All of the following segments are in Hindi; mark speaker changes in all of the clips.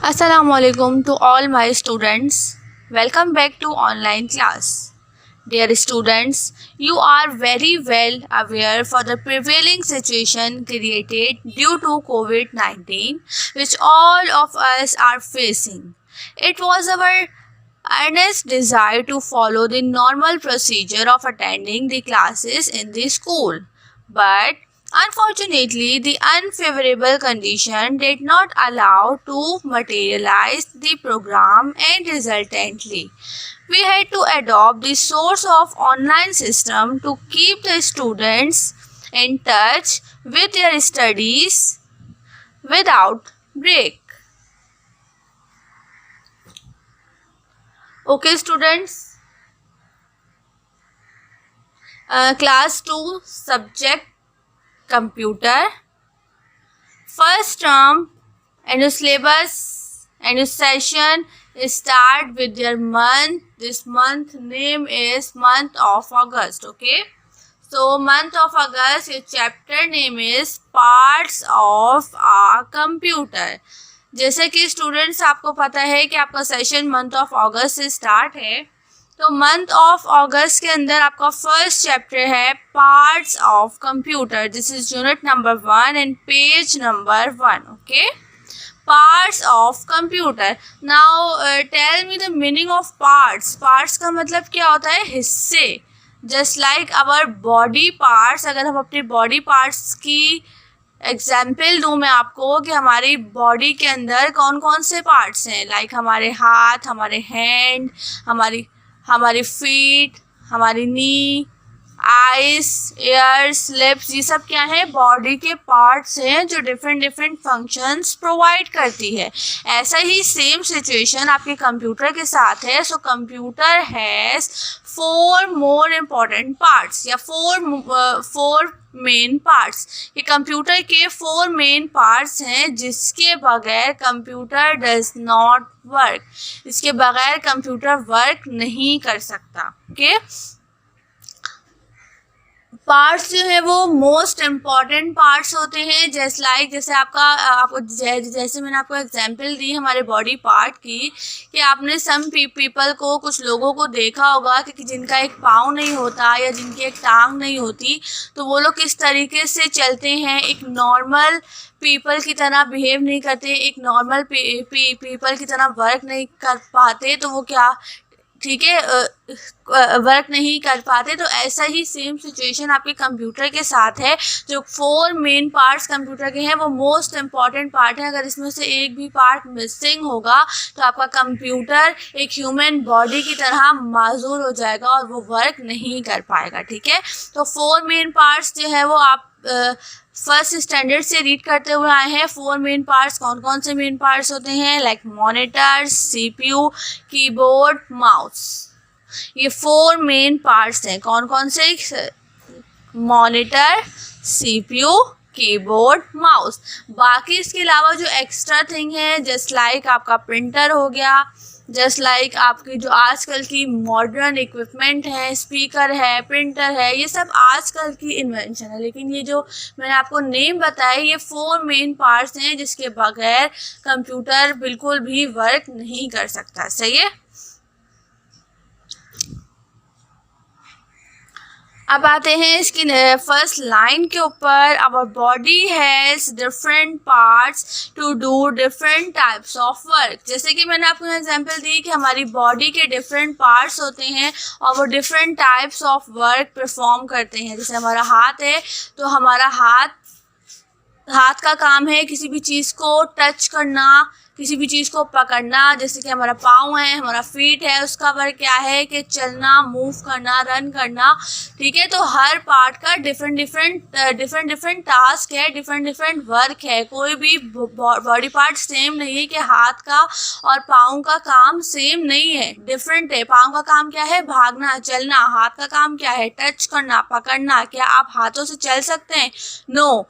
Speaker 1: Assalamualaikum to all my students. Welcome back to online class. Dear students, you are very well aware for the prevailing situation created due to COVID-19 which all of us are facing. It was our earnest desire to follow the normal procedure of attending the classes in the school. But unfortunately, the unfavorable condition did not allow to materialize the program and resultantly, we had to adopt the source of online system to keep the students in touch with their studies without break. Okay students, class 2 subject computer, first term and your syllabus and your session start with your month. This month name is month of August. Okay, so month of August, your chapter name is parts of a computer. जैसे कि स्टूडेंट्स आपको पता है कि आपका सेशन मंथ ऑफ अगस्त से स्टार्ट है, तो मंथ ऑफ अगस्त के अंदर आपका फर्स्ट चैप्टर है parts of computer. This is unit number 1 and page number 1. Okay, parts of computer. Now tell me the meaning of parts. Parts का मतलब क्या होता है? हिस्से. Just like our body parts. अगर हम अपने बॉडी पार्ट्स की एग्जाम्पल दूँ मैं आपको कि हमारी बॉडी के अंदर कौन कौन से पार्ट्स हैं, लाइक हमारे हाथ, हमारे हैंड, हमारी फीट, हमारी नी, आइस, ईयर्स, लिप्स, ये सब क्या है? बॉडी के पार्ट्स हैं जो डिफरेंट फंक्शंस प्रोवाइड करती है. ऐसा ही सेम सिचुएशन आपके कंप्यूटर के साथ है. So computer has 4 more important parts या फोर मेन पार्ट्स. ये कंप्यूटर के 4 मेन पार्ट्स हैं जिसके बगैर कंप्यूटर डज नॉट वर्क. इसके बगैर कंप्यूटर वर्क नहीं कर सकता. ओके, पार्ट्स जो है वो मोस्ट इम्पॉर्टेंट पार्ट्स होते हैं. जैसे जैसे मैंने आपको एग्जांपल दी हमारे बॉडी पार्ट की, कि आपने सम पीपल को, कुछ लोगों को देखा होगा कि जिनका एक पाँव नहीं होता या जिनकी एक टांग नहीं होती, तो वो लोग किस तरीके से चलते हैं. एक नॉर्मल पीपल की तरह बिहेव नहीं करते, एक नॉर्मल पीपल की तरह वर्क नहीं कर पाते. तो वो क्या, ठीक है, वर्क नहीं कर पाते. तो ऐसा ही सेम सिचुएशन आपके कंप्यूटर के साथ है. जो 4 मेन पार्ट्स कंप्यूटर के हैं वो मोस्ट इम्पॉर्टेंट पार्ट है. अगर इसमें से एक भी पार्ट मिसिंग होगा तो आपका कंप्यूटर एक ह्यूमन बॉडी की तरह माजूर हो जाएगा और वो वर्क नहीं कर पाएगा. ठीक है, तो 4 मेन पार्ट्स जो है वो आप फर्स्ट स्टैंडर्ड से रीड करते हुए आए हैं. 4 मेन पार्ट्स कौन कौन से मेन पार्ट्स होते हैं? Like monitor, CPU, keyboard, mouse. ये 4 मेन पार्ट्स हैं. कौन कौन से? Monitor, CPU, keyboard, mouse. बाकी इसके अलावा जो एक्स्ट्रा थिंग है, जस्ट लाइक आपका प्रिंटर हो गया, जस्ट लाइक आपकी जो आजकल की मॉडर्न इक्विपमेंट है, स्पीकर है, प्रिंटर है, ये सब आजकल की इन्वेंशन है. लेकिन ये जो मैंने आपको नेम बताया, ये 4 मेन पार्ट्स हैं जिसके बगैर कंप्यूटर बिल्कुल भी वर्क नहीं कर सकता. सही है. अब आते हैं इसकी फर्स्ट लाइन के ऊपर. Our body has different parts to do different types of work. जैसे कि मैंने आपको एग्जांपल दी कि हमारी बॉडी के डिफरेंट पार्ट्स होते हैं और वो different types of work perform करते हैं. जैसे हमारा हाथ है, तो हमारा हाथ का काम है किसी भी चीज़ को टच करना, किसी भी चीज़ को पकड़ना. जैसे कि हमारा पाँव है, हमारा फीट है, उसका वर्क क्या है? कि चलना, मूव करना, रन करना. ठीक है, तो हर पार्ट का डिफरेंट टास्क है, डिफरेंट वर्क है. कोई भी बॉडी पार्ट सेम नहीं है कि हाथ का और पाँव का काम सेम नहीं है, डिफरेंट है. पाँव का काम क्या है? भागना, चलना. हाथ का काम क्या है? टच करना, पकड़ना. क्या आप हाथों से चल सकते हैं? No,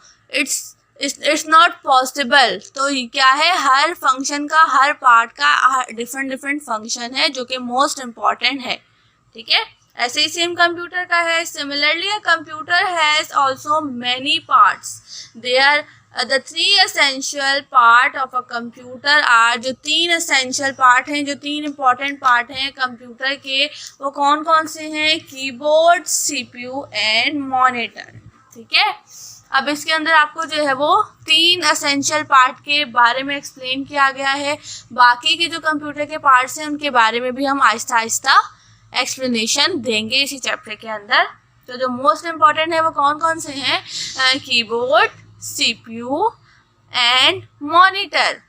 Speaker 1: it's not possible. तो क्या है? हर फंक्शन का, हर पार्ट का डिफरेंट फंक्शन है जो कि मोस्ट इम्पॉर्टेंट है. ठीक है, ऐसे ही सेम कंप्यूटर का है. Similarly a computer has also many parts. There the 3 essential part of a computer are, जो 3 एसेंशियल पार्ट हैं, जो 3 इम्पॉर्टेंट पार्ट हैं कंप्यूटर के, वो कौन कौन से हैं? Keyboard, CPU and monitor. ठीक है, अब इसके अंदर आपको जो है वो 3 एसेंशियल पार्ट के बारे में एक्सप्लेन किया गया है। बाकी के जो कंप्यूटर के पार्ट्स हैं उनके बारे में भी हम आहिस्ता आहिस्ता एक्सप्लेनेशन देंगे इसी चैप्टर के अंदर। तो जो मोस्ट इम्पॉर्टेंट है वो कौन कौन से हैं? Keyboard, CPU and monitor.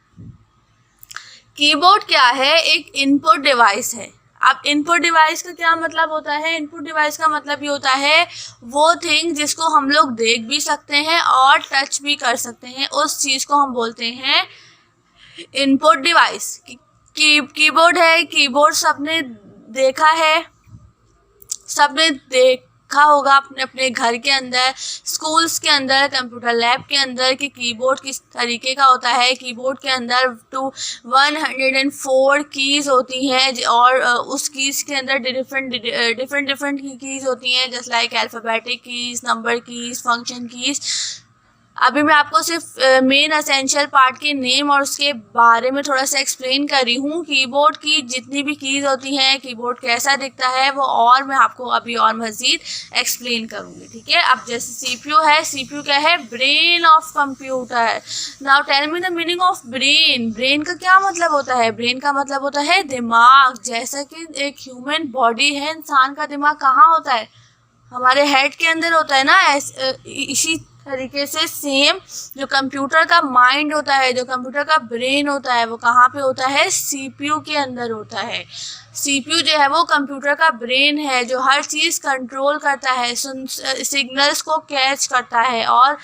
Speaker 1: Keyboard क्या है? एक इनपुट डिवाइस है। अब इनपुट डिवाइस का क्या मतलब होता है? इनपुट डिवाइस का मतलब ये होता है वो थिंग जिसको हम लोग देख भी सकते हैं और टच भी कर सकते हैं, उस चीज़ को हम बोलते हैं इनपुट डिवाइस। कीबोर्ड है, कीबोर्ड सबने देखा है, सबने देखा होगा अपने अपने घर के अंदर, स्कूल्स के अंदर, कंप्यूटर लैब के अंदर कि कीबोर्ड किस तरीके का होता है। कीबोर्ड के अंदर 104 कीज़ होती हैं और उस कीज़ के अंदर डिफरेंट कीज़ होती हैं, जैसे like alphabetic keys, number keys, function keys. अभी मैं आपको सिर्फ मेन एसेंशियल पार्ट के नेम और उसके बारे में थोड़ा सा एक्सप्लेन कर रही हूँ। कीबोर्ड की जितनी भी कीज़ होती हैं, कीबोर्ड कैसा दिखता है वो और मैं आपको अभी और मज़ीद एक्सप्लेन करूँगी। ठीक है, अब जैसे सीपीयू है, सीपीयू क्या है? Brain of computer. Now tell me the meaning of brain. Brain का क्या मतलब होता है? ब्रेन का मतलब होता है दिमाग। जैसा कि एक ह्यूमन बॉडी है, इंसान का दिमाग कहाँ होता है? हमारे हेड के अंदर होता है ना। इसी तरीके से सेम जो कंप्यूटर का माइंड होता है, जो कंप्यूटर का ब्रेन होता है, वो कहाँ पे होता है? सीपीयू के अंदर होता है। सीपीयू जो है वो कंप्यूटर का ब्रेन है जो हर चीज़ कंट्रोल करता है, सिग्नल्स को कैच करता है। और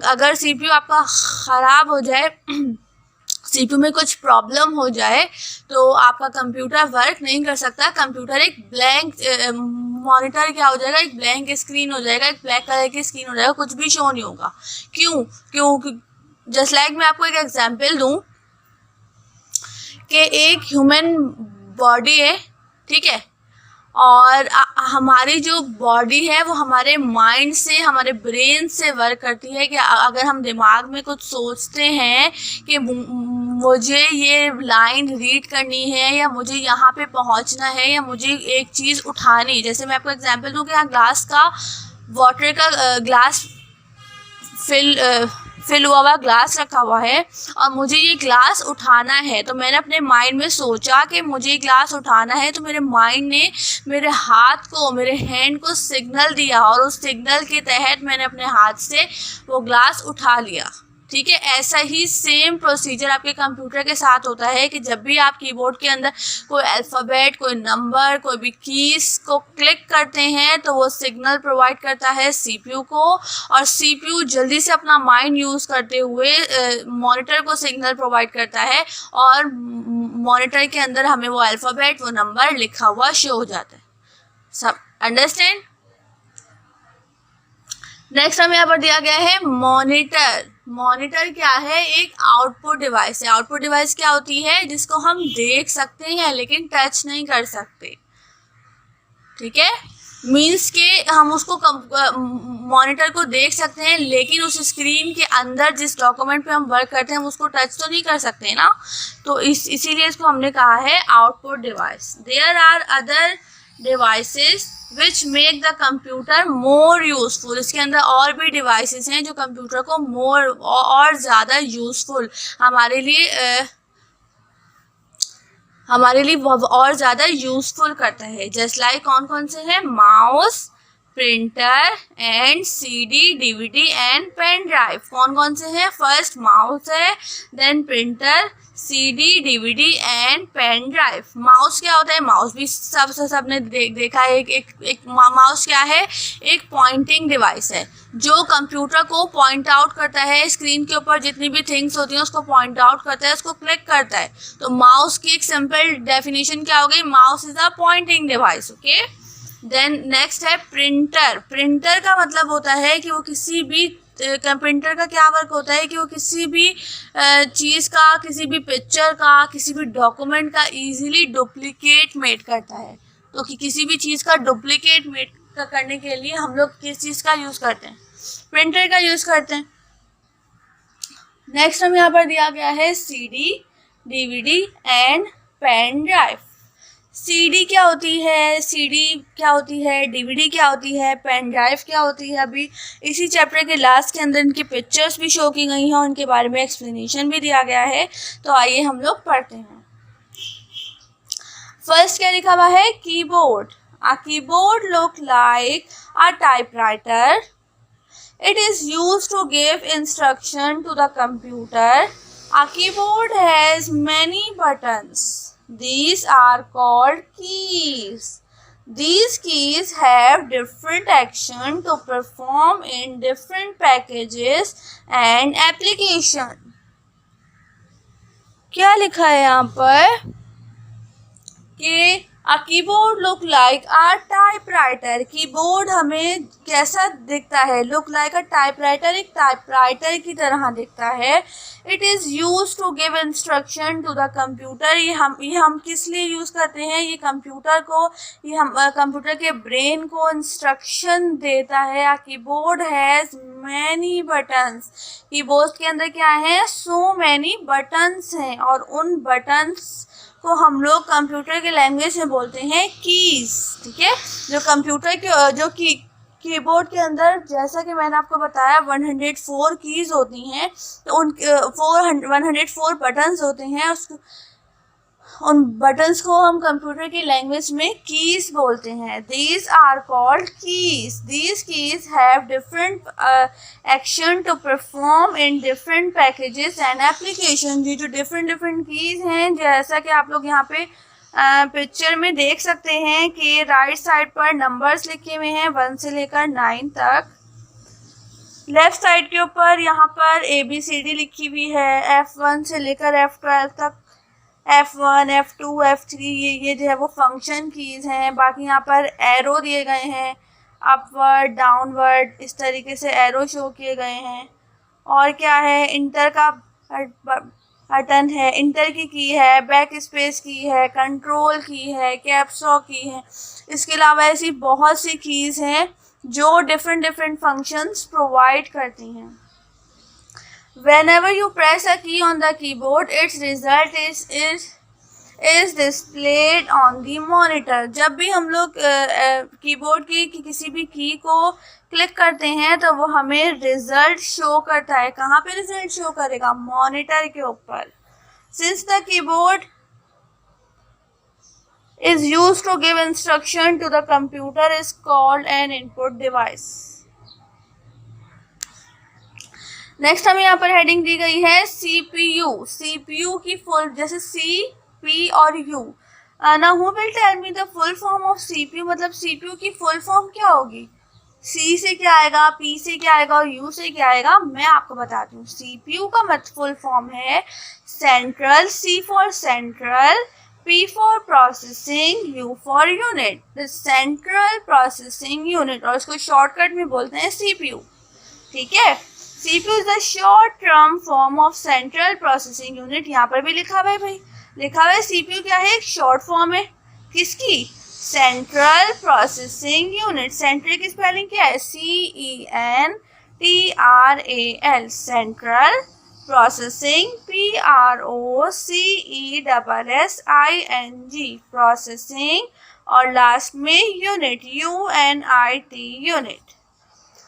Speaker 1: अगर सीपीयू आपका ख़राब हो जाए, सीपीयू में कुछ प्रॉब्लम हो जाए, तो आपका कंप्यूटर वर्क नहीं कर सकता। कंप्यूटर एक ब्लैंक मॉनिटर क्या हो जाएगा? एक ब्लैंक स्क्रीन हो जाएगा, एक ब्लैक कलर की स्क्रीन हो जाएगा, कुछ भी शो नहीं होगा। क्यों? जस्ट लाइक मैं आपको एक एग्जांपल दूं कि एक ह्यूमन बॉडी है, ठीक है, और हमारी जो बॉडी है वो हमारे माइंड से, हमारे ब्रेन से वर्क करती है कि अगर हम दिमाग में कुछ सोचते हैं कि मुझे ये लाइन रीड करनी है या मुझे यहाँ पे पहुँचना है या मुझे एक चीज़ उठानी, जैसे मैं आपको एग्जांपल दूँ कि यहाँ ग्लास का वाटर का ग्लास फिल हुआ हुआ ग्लास रखा हुआ है और मुझे ये ग्लास उठाना है, तो मैंने अपने माइंड में सोचा कि मुझे ये ग्लास उठाना है, तो मेरे माइंड ने मेरे हाथ को, मेरे हैंड को सिग्नल दिया और उस सिग्नल के तहत मैंने अपने हाथ से वो ग्लास उठा लिया। ठीक है, ऐसा ही सेम प्रोसीजर आपके कंप्यूटर के साथ होता है कि जब भी आप कीबोर्ड के अंदर कोई अल्फ़ाबेट, कोई नंबर, कोई भी कीज़ को क्लिक करते हैं तो वो सिग्नल प्रोवाइड करता है सीपीयू को, और सीपीयू जल्दी से अपना माइंड यूज़ करते हुए मॉनिटर को सिग्नल प्रोवाइड करता है और मॉनिटर के अंदर हमें वो अल्फ़ाबेट, वो नंबर लिखा हुआ शो हो जाता है। सब अंडरस्टैंड? नेक्स्ट हमें यहाँ पर दिया गया है मॉनिटर। मॉनिटर क्या है? एक आउटपुट डिवाइस है। आउटपुट डिवाइस क्या होती है? जिसको हम देख सकते हैं लेकिन टच नहीं कर सकते। ठीक है, मीन्स के हम उसको मॉनिटर को देख सकते हैं लेकिन उस स्क्रीन के अंदर जिस डॉक्यूमेंट पे हम वर्क करते हैं हम उसको टच तो नहीं कर सकते ना, तो इसीलिए इसको हमने कहा है output device. There are other devices which make the computer more useful. इसके अंदर और भी डिवाइसेस हैं जो कंप्यूटर को मोर और ज़्यादा यूज़फुल हमारे लिए और ज़्यादा यूज़फुल करता है। जस्ट लाइक कौन कौन से हैं? Mouse, printer and CD, DVD and pen drive. कौन कौन से हैं? फर्स्ट माउस है, then printer, CD, DVD and pen drive. Mouse क्या होता है? माउस भी सबने देखा है। एक माउस क्या है? एक पॉइंटिंग डिवाइस है जो कंप्यूटर को पॉइंट आउट करता है, स्क्रीन के ऊपर जितनी भी थिंग्स होती हैं उसको पॉइंट आउट करता है, उसको क्लिक करता है। तो माउस की एक सिंपल डेफिनेशन क्या हो गई? Mouse is a pointing device. Okay, then next है प्रिंटर। प्रिंटर का मतलब होता है कि वो किसी भी प्रिंटर का क्या वर्क होता है कि वो किसी भी चीज़ का, किसी भी पिक्चर का, किसी भी डॉक्यूमेंट का इजीली डुप्लीकेट मेड करता है। तो कि किसी भी चीज़ का डुप्लीकेट मेड करने के लिए हम लोग किस चीज़ का यूज़ करते हैं? प्रिंटर का यूज़ करते हैं। नेक्स्ट हमें यहाँ पर दिया गया है CD, DVD and pen drive. CD क्या होती है, CD क्या होती है, DVD क्या होती है, पेन ड्राइव क्या होती है। अभी इसी चैप्टर के लास्ट के अंदर इनकी पिक्चर्स भी शो की गई हैं और उनके बारे में एक्सप्लेनेशन भी दिया गया है। तो आइए हम लोग पढ़ते हैं। फर्स्ट क्या लिखा हुआ है, keyboard. A keyboard look like a typewriter. It is used to give instruction to the computer. A keyboard has many buttons. These are called keys. These keys have different action to perform in different packages and application. क्या लिखा है यहाँ पर कि A keyboard look like a typewriter. Keyboard हमें कैसा दिखता है, look like a typewriter, एक टाइपराइटर की तरह दिखता है। It is used to give instruction to the computer. ये हम किस लिए यूज़ करते हैं, ये कंप्यूटर को, ये हम कंप्यूटर के ब्रेन को इंस्ट्रक्शन देता है। A keyboard has many buttons. Keyboard के अंदर क्या है, so many buttons हैं और उन buttons को हम लोग कंप्यूटर के लैंग्वेज में बोलते हैं कीज। ठीक है, जो कंप्यूटर के जो कीबोर्ड के अंदर, जैसा कि मैंने आपको बताया 104 कीज होती हैं, तो उन 104 बटन्स होते हैं। उन बटन्स को हम कंप्यूटर की लैंग्वेज में कीज बोलते हैं। These are called keys. These keys have different action to perform in different packages and applications. ये जो different keys हैं, जैसा कि आप लोग यहाँ पे पिक्चर में देख सकते हैं कि राइट साइड पर नंबर्स लिखे हुए हैं 1 से लेकर 9 तक। लेफ्ट साइड के ऊपर यहाँ पर ABCD लिखी हुई है, F1 से लेकर F12 तक, F1, F2, F3 ये जो है वो फंक्शन कीज़ हैं। बाकी यहाँ पर एरो दिए गए हैं, अपवर्ड डाउनवर्ड, इस तरीके से एरो शो किए गए हैं। और क्या है, इंटर का बटन है, इंटर की है, बैक स्पेस की है, कंट्रोल की है, कैप्सलॉक की है। इसके अलावा ऐसी बहुत सी कीज़ हैं जो डिफरेंट फंक्शंस प्रोवाइड करती हैं। Whenever you press a key on the keyboard, its result is displayed on the monitor. जब भी हम लोग कीबोर्ड की किसी भी की को क्लिक करते हैं तो वो हमें रिजल्ट शो करता है। कहाँ पे रिजल्ट शो करेगा, मॉनिटर के ऊपर। Since the keyboard is used to give instruction to the computer, is called an input device. Next हमें यहाँ पर हेडिंग दी गई है CPU। CPU की फुल, जैसे C, P और U। ना who will tell me the full form of CPU, मतलब CPU की फुल फॉर्म क्या होगी। C से क्या आएगा, P से क्या आएगा और U से क्या आएगा, मैं आपको बताती हूँ। CPU का फुल फॉर्म है central, C for central, P for processing, U for unit, the central processing unit, और इसको शॉर्टकट में बोलते हैं CPU। ठीक है, CPU is the short term form of Central Processing Unit। यहाँ पर भी लिखा हुआ है भाई, लिखा हुआ है CPU क्या है, एक शॉर्ट फॉर्म है किसकी, Central Processing Unit। सेंट्रल की स्पेलिंग क्या है, CENTRAL, Central Processing, PROCESSING, Processing, और लास्ट में unit, UNIT, unit.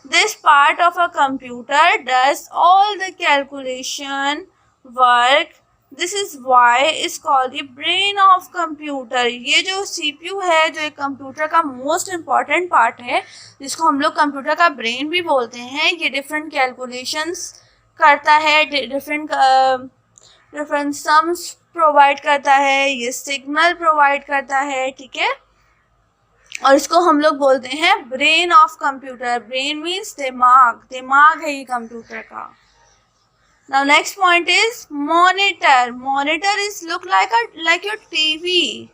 Speaker 1: This part of a computer does all the calculation work. This is why it's called the brain of computer. ये जो CPU है, जो एक कंप्यूटर का मोस्ट इम्पॉर्टेंट पार्ट है, जिसको हम लोग कंप्यूटर का ब्रेन भी बोलते हैं, ये डिफरेंट कैलकुलेशंस करता है, डिफरेंट सम्स प्रोवाइड करता है, ये सिग्नल प्रोवाइड करता है। ठीक है, और इसको हम लोग बोलते हैं brain of computer. Brain means दिमाग, दिमाग है ये कंप्यूटर का। Now next point is monitor. Monitor is look like your TV.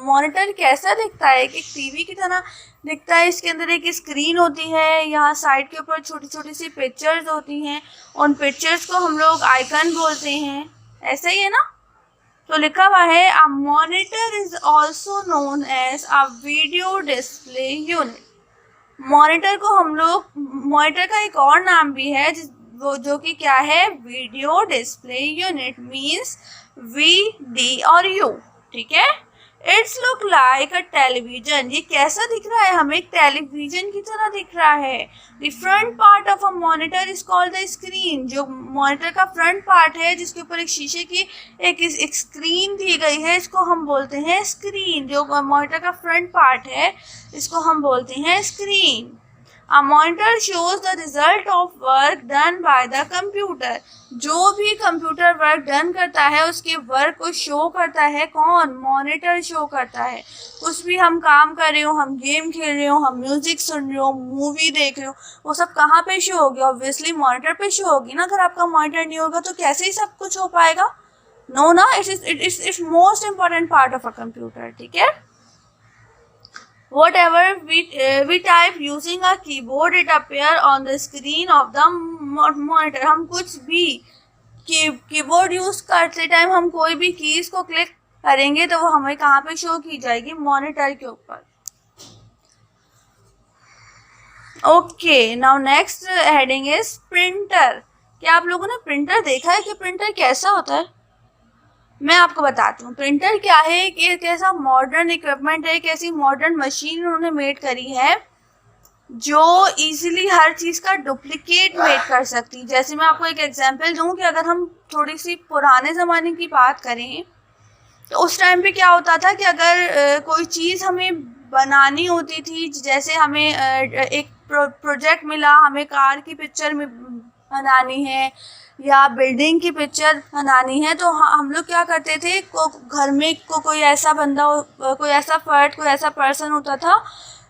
Speaker 1: Monitor कैसा दिखता है, एक टीवी की तरह दिखता है। इसके अंदर एक स्क्रीन होती है, यहाँ साइड के ऊपर छोटी छोटी सी पिक्चर्स होती हैं, उन पिक्चर्स को हम लोग आइकन बोलते हैं। ऐसा ही है ना, तो लिखा हुआ है a monitor is also known as a video display unit. Monitor को हम लोग, मॉनिटर का एक और नाम भी है वो जो कि क्या है, video display unit, means VD और U, ठीक है। It's look like a television, ये कैसा दिख रहा है, हमें एक टेलीविजन की तरह दिख रहा है। The front part of a monitor is called the screen, जो मॉनिटर का फ्रंट पार्ट है जिसके ऊपर एक शीशे की एक स्क्रीन दी गई है, इसको हम बोलते हैं स्क्रीन। जो मॉनिटर का फ्रंट पार्ट है इसको हम बोलते हैं screen. A monitor shows the result of work done by the computer, जो भी कंप्यूटर वर्क डन करता है उसके वर्क को शो करता है कौन, मॉनिटर शो करता है। कुछ भी हम काम कर रहे हो, हम गेम खेल रहे हो, हम म्यूजिक सुन रहे हो, मूवी देख रहे हो, वो सब कहाँ पे शो होगी, ऑब्वियसली मॉनिटर पे शो होगी ना। अगर आपका मॉनिटर नहीं होगा तो कैसे ही सब कुछ हो पाएगा, नो ना। It's most important part of a computer, ठीक है। Whatever we type using a keyboard, it appear on the screen of the monitor. हम कुछ भी कीबोर्ड यूज करते टाइम हम कोई भी कीज को क्लिक करेंगे तो वो हमें कहाँ पे शो की जाएगी, मॉनिटर के ऊपर। Okay, now next heading is printer. क्या आप लोगों ने प्रिंटर देखा है कि प्रिंटर कैसा होता है? मैं आपको बताती हूँ प्रिंटर क्या है, कि एक ऐसा मॉडर्न इक्विपमेंट है, एक ऐसी मॉडर्न मशीन उन्होंने मेड करी है जो इजीली हर चीज़ का डुप्लीकेट मेड कर सकती है। जैसे मैं आपको एक एग्जांपल दूँ कि अगर हम थोड़ी सी पुराने ज़माने की बात करें तो उस टाइम पे क्या होता था कि अगर कोई चीज़ हमें बनानी होती थी, जैसे हमें एक प्रोजेक्ट मिला, हमें कार की पिक्चर में बनानी है या बिल्डिंग की पिक्चर बनानी है, तो हम लोग क्या करते थे, घर में कोई ऐसा बंदा, कोई ऐसा फर्द, कोई ऐसा पर्सन होता था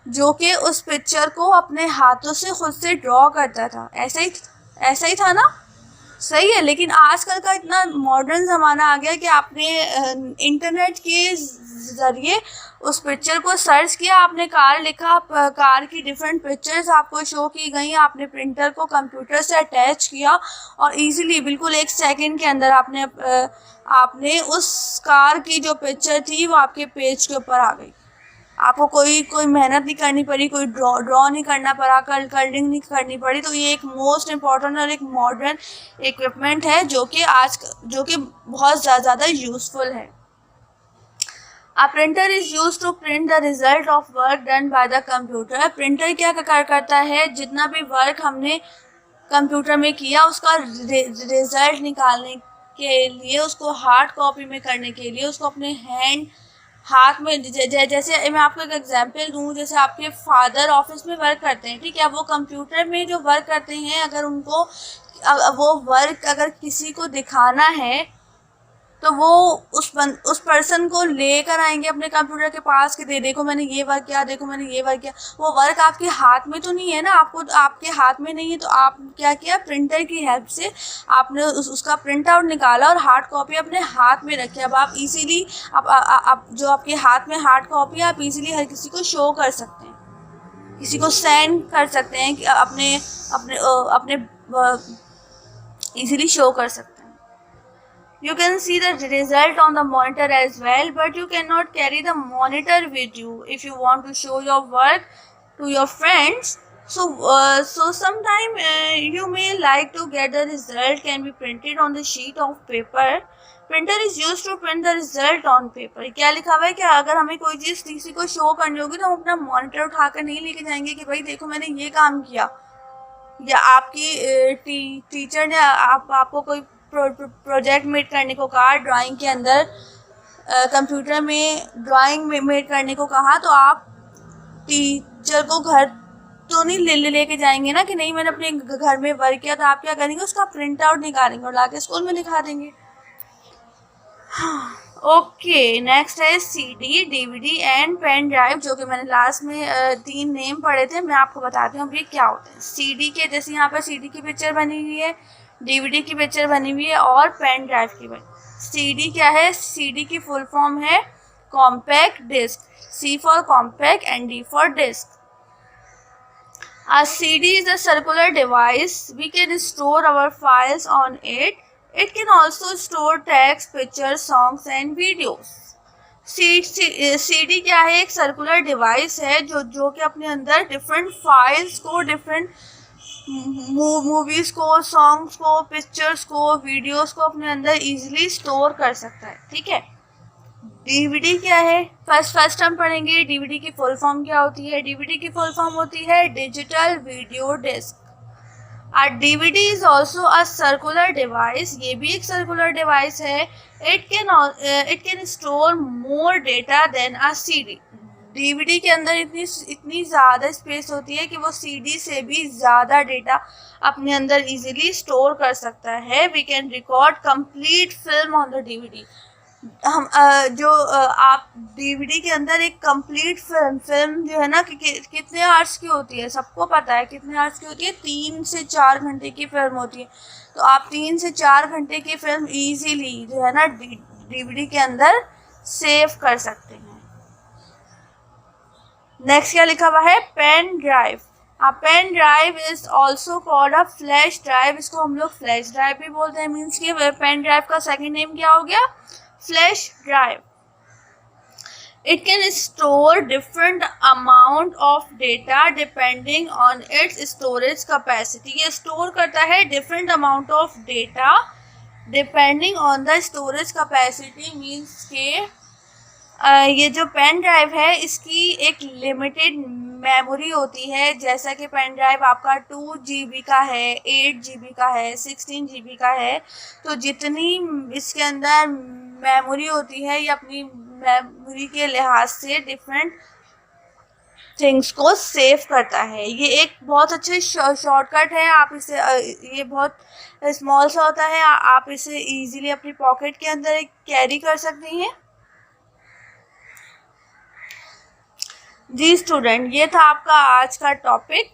Speaker 1: जो कि उस पिक्चर को अपने हाथों से खुद से ड्रॉ करता था। ऐसा ही था ना, सही है। लेकिन आजकल का इतना मॉडर्न ज़माना आ गया कि आपने इंटरनेट के ज़रिए उस पिक्चर को सर्च किया, आपने कार लिखा, कार की डिफरेंट पिक्चर्स आपको शो की गई, आपने प्रिंटर को कंप्यूटर से अटैच किया और इजीली बिल्कुल 1 सेकंड के अंदर आपने उस कार की जो पिक्चर थी वो आपके पेज के ऊपर आ गई। आपको कोई मेहनत नहीं करनी पड़ी, कोई ड्रॉ नहीं करना पड़ा, कलरिंग नहीं करनी पड़ी। तो ये एक मोस्ट इम्पॉर्टेंट और एक मॉडर्न इक्विपमेंट है जो कि बहुत ज़्यादा यूज़फुल है। A printer is used to print the result of work done by the computer. Printer क्या करता है, जितना भी वर्क हमने कंप्यूटर में किया उसका रिजल्ट निकालने के लिए, उसको हार्ड कॉपी में करने के लिए, उसको अपने हाथ में, जैसे मैं आपको एक एग्जांपल दूँ, जैसे आपके फादर ऑफिस में वर्क करते हैं, ठीक है, वो कंप्यूटर में जो वर्क करते हैं, अगर उनको वो वर्क अगर किसी को दिखाना है तो वो उस पर्सन को लेकर आएंगे अपने कंप्यूटर के पास कि देखो मैंने ये वर्क किया, देखो मैंने ये वर्क किया। वो वर्क आपके हाथ में तो नहीं है ना, आपके हाथ में नहीं है, तो आप क्या किया, प्रिंटर की हेल्प से आपने उसका प्रिंट आउट निकाला और हार्ड कॉपी अपने हाथ में रखी। अब आप इजीली आप जो आपके हाथ में हार्ड कॉपी है, आप इजीली हर किसी को शो कर सकते हैं, किसी को सेंड कर सकते हैं, कि अपने इजीली शो कर सकते हैं। You can see the result on the monitor as well, but you cannot carry the monitor with you if you want to show your work to your friends. So sometime you may like to get the result can be printed on the sheet of paper. Printer is used to print the result on paper. क्या लिखा हुआ है कि अगर हमें कोई चीज़ किसी को शो करनी होगी तो हम अपना मॉनिटर उठाकर नहीं लेके जाएंगे कि भाई देखो मैंने ये काम किया, या आपकी टीचर ने आपको कोई प्रोजेक्ट मेड करने को कहा, ड्राइंग के अंदर कंप्यूटर में ड्राइंग मेड करने को कहा, तो आप टीचर को घर तो नहीं लेके जाएंगे ना कि नहीं मैंने अपने घर में वर्क किया। तो आप क्या करेंगे, उसका प्रिंट आउट निकालेंगे और लाके स्कूल में दिखा देंगे। ओके, नेक्स्ट है CD, DVD and pen drive, जो कि मैंने लास्ट में 3 नेम पढ़े थे, मैं आपको बताती हूँ अभी क्या होते हैं। CD के जैसे यहाँ पर CD की पिक्चर बनी हुई है, DVD की पिक्चर बनी हुई है और पेन ड्राइव की बनी। CD क्या है, CD की फुल फॉर्म है compact disc, C for compact and D for disc. A CD is a circular device. We can store our files on it. It can also store text, pictures, songs and videos. CD क्या है, एक सर्कुलर डिवाइस है जो कि अपने अंदर डिफरेंट फाइल्स को, डिफरेंट मूवीज़ को, सॉन्ग्स को, पिक्चर्स को, वीडियोस को अपने अंदर इजीली स्टोर कर सकता है। ठीक है। डीवीडी क्या है? फर्स्ट हम पढ़ेंगे डीवीडी की फुल फॉर्म क्या होती है। डीवीडी की फुल फॉर्म होती है digital video disc. A DVD is also a circular device. ये भी एक circular device है। It can store more data than a CD. DVD के अंदर इतनी ज़्यादा स्पेस होती है कि वो CD से भी ज़्यादा डेटा अपने अंदर इजीली स्टोर कर सकता है। We can record complete film on the DVD. हम आप डीवीडी के अंदर एक कंप्लीट फिल्म जो है ना कितने आवर्स की होती है, सबको पता है कितने आवर्स की होती है। 3 से 4 घंटे की फिल्म होती है। तो आप 3 से 4 घंटे की फिल्म इजीली जो है ना डीवीडी के अंदर सेव कर सकते हैं। नेक्स्ट क्या लिखा हुआ है? Pen drive. Pen drive is also called a flash drive. इसको हम लोग फ्लैश ड्राइव भी बोलते हैं। मीन्स कि पेन ड्राइव का सेकेंड नेम क्या हो गया? Flash drive. It can store different amount of data depending on its storage capacity. ये store करता है different amount of data depending on the storage capacity. means के ये जो पेन ड्राइव है इसकी एक लिमिटेड मेमोरी होती है। जैसा कि पेन ड्राइव आपका 2 GB का है, 8 GB का है, 16 GB का है। तो जितनी इसके अंदर मेमोरी होती है ये अपनी मेमोरी के लिहाज से डिफरेंट थिंग्स को सेव करता है। ये एक बहुत अच्छे शॉर्टकट है। आप इसे ये बहुत स्मॉल सा होता है, आप इसे इजीली अपनी पॉकेट के अंदर कैरी कर सकती हैं। जी स्टूडेंट, ये था आपका आज का टॉपिक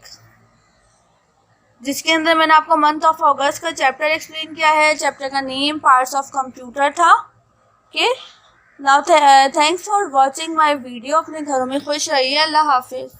Speaker 1: जिसके अंदर मैंने आपको मंथ ऑफ अगस्त का चैप्टर एक्सप्लेन किया है। चैप्टर का नेम पार्ट्स ऑफ कंप्यूटर था। Okay, now thanks for watching my video. अपने घरों में खुश रहिए। अल्लाह हाफिज़।